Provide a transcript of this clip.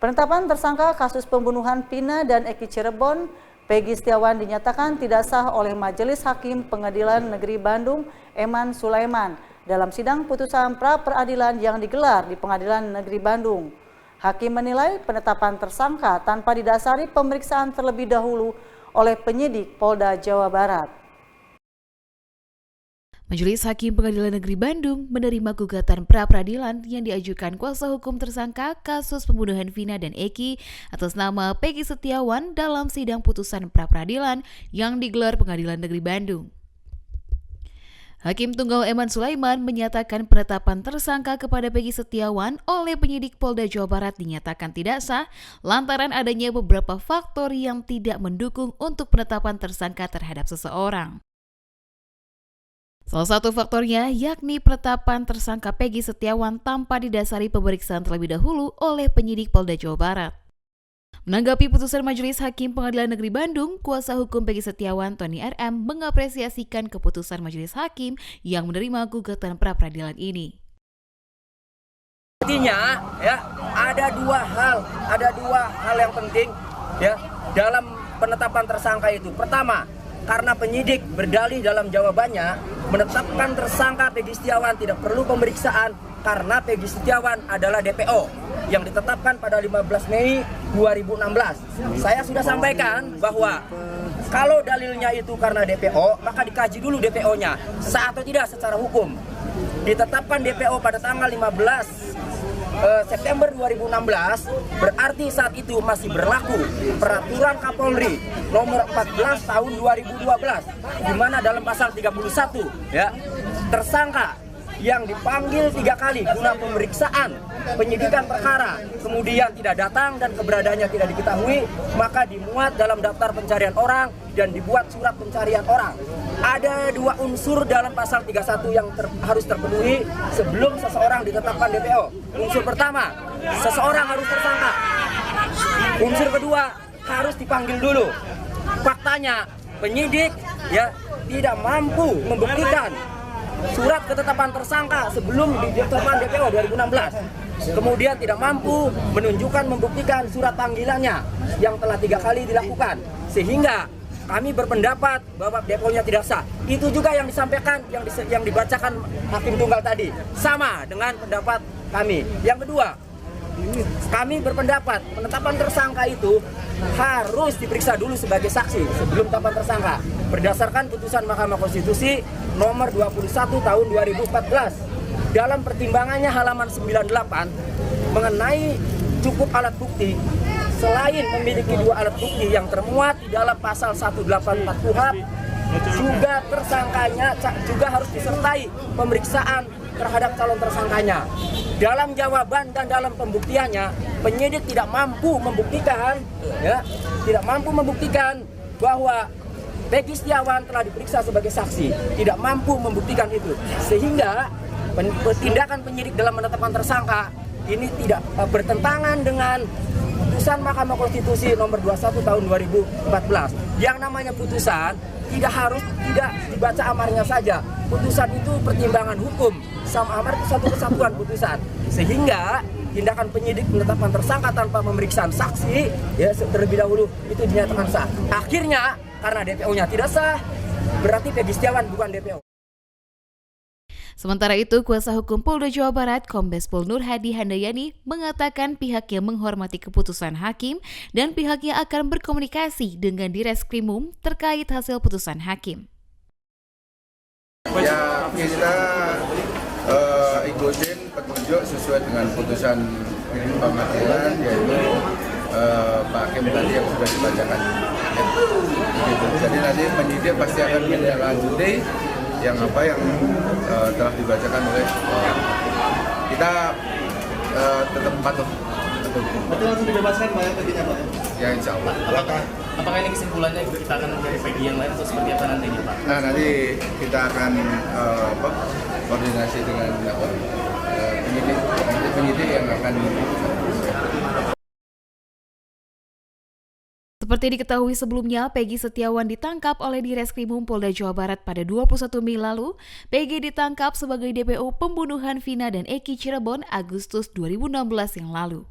Penetapan tersangka kasus pembunuhan Vina dan Eki Cirebon, Peggy Setiawan dinyatakan tidak sah oleh Majelis Hakim Pengadilan Negeri Bandung, Eman Sulaiman, dalam sidang putusan pra-peradilan yang digelar di Pengadilan Negeri Bandung. Hakim menilai penetapan tersangka tanpa didasari pemeriksaan terlebih dahulu oleh penyidik Polda Jawa Barat. Majelis Hakim Pengadilan Negeri Bandung menerima gugatan pra-peradilan yang diajukan kuasa hukum tersangka kasus pembunuhan Vina dan Eki atas nama Peggy Setiawan dalam sidang putusan pra-peradilan yang digelar Pengadilan Negeri Bandung. Hakim Tunggal Eman Sulaiman menyatakan penetapan tersangka kepada Peggy Setiawan oleh penyidik Polda Jawa Barat dinyatakan tidak sah lantaran adanya beberapa faktor yang tidak mendukung untuk penetapan tersangka terhadap seseorang. Salah satu faktornya yakni penetapan tersangka Peggy Setiawan tanpa didasari pemeriksaan terlebih dahulu oleh penyidik Polda Jawa Barat. Menanggapi putusan Majelis Hakim Pengadilan Negeri Bandung, kuasa hukum Peggy Setiawan, Tony RM, mengapresiasikan keputusan Majelis Hakim yang menerima gugatan pra-peradilan ini. Intinya, ya, ada dua hal yang penting, ya, dalam penetapan tersangka itu. Pertama, karena penyidik berdalih dalam jawabannya menetapkan tersangka Peggy Setiawan tidak perlu pemeriksaan karena Peggy Setiawan adalah DPO yang ditetapkan pada 15 Mei 2016. Saya sudah sampaikan bahwa kalau dalilnya itu karena DPO, maka dikaji dulu DPO-nya sah atau tidak secara hukum. Ditetapkan DPO pada tanggal 15 September 2016, berarti saat itu masih berlaku Peraturan Kapolri nomor 14 tahun 2012, di mana dalam pasal 31, ya, tersangka yang dipanggil 3 kali guna pemeriksaan penyidikan perkara kemudian tidak datang dan keberadaannya tidak diketahui, maka dimuat dalam daftar pencarian orang dan dibuat surat pencarian orang. Ada 2 unsur dalam pasal 31 yang harus terpenuhi sebelum seseorang ditetapkan DPO. Unsur pertama, seseorang harus tersangka. Unsur kedua, harus dipanggil dulu. Faktanya, penyidik, ya, tidak mampu membuktikan surat ketetapan tersangka sebelum ditetapkan DPO 2016. Kemudian tidak mampu menunjukkan membuktikan surat panggilannya yang telah 3 kali dilakukan. Sehingga kami berpendapat bahwa DPO-nya tidak sah. Itu juga yang disampaikan, yang dibacakan Hakim Tunggal tadi. Sama dengan pendapat kami. Yang kedua, kami berpendapat penetapan tersangka itu harus diperiksa dulu sebagai saksi sebelum penetapan tersangka. Berdasarkan putusan Mahkamah Konstitusi nomor 21 tahun 2014. Dalam pertimbangannya halaman 98 mengenai cukup alat bukti, selain memiliki 2 alat bukti yang termuat di dalam pasal 184 KUHP, juga tersangkanya juga harus disertai pemeriksaan terhadap calon tersangkanya. Dalam jawaban dan dalam pembuktiannya, penyidik tidak mampu membuktikan, ya, tidak mampu membuktikan bahwa Peggy Setiawan telah diperiksa sebagai saksi, tidak mampu membuktikan itu, sehingga tindakan penyidik dalam menetapkan tersangka ini tidak bertentangan dengan putusan Mahkamah Konstitusi nomor 21 tahun 2014. Yang namanya putusan tidak dibaca amarnya saja. Putusan itu pertimbangan hukum, sama amar itu satu kesatuan putusan. Sehingga tindakan penyidik menetapkan tersangka tanpa pemeriksaan saksi, ya, terlebih dahulu itu dinyatakan sah. Akhirnya karena DPO-nya tidak sah, berarti Peggy Setiawan bukan DPO. Sementara itu, kuasa hukum Polda Jawa Barat, Kombes Pol Nur Hadi Handayani, mengatakan pihaknya menghormati keputusan hakim dan pihaknya akan berkomunikasi dengan Direskrimum terkait hasil putusan hakim. Ya, kita ikutin petunjuk sesuai dengan putusan pengadilan, yaitu Pak Hakim tadi yang sudah dibacakan. Gitu. Jadi nanti penyidik pasti akan menindaklanjuti yang telah dibacakan oleh kita tetap patuh. Betul langsung dibebaskan Pak ya Peggy-nya Pak? Ya, insya Allah. Apakah ini kesimpulannya kita akan mencari Peggy yang lain atau seperti apa nantinya Pak? Nah, nanti kita akan koordinasi dengan penyidik yang akan. Seperti diketahui sebelumnya, Peggy Setiawan ditangkap oleh Direskrimum Polda Jawa Barat pada 21 Mei lalu. Peggy ditangkap sebagai DPO pembunuhan Vina dan Eki Cirebon Agustus 2016 yang lalu.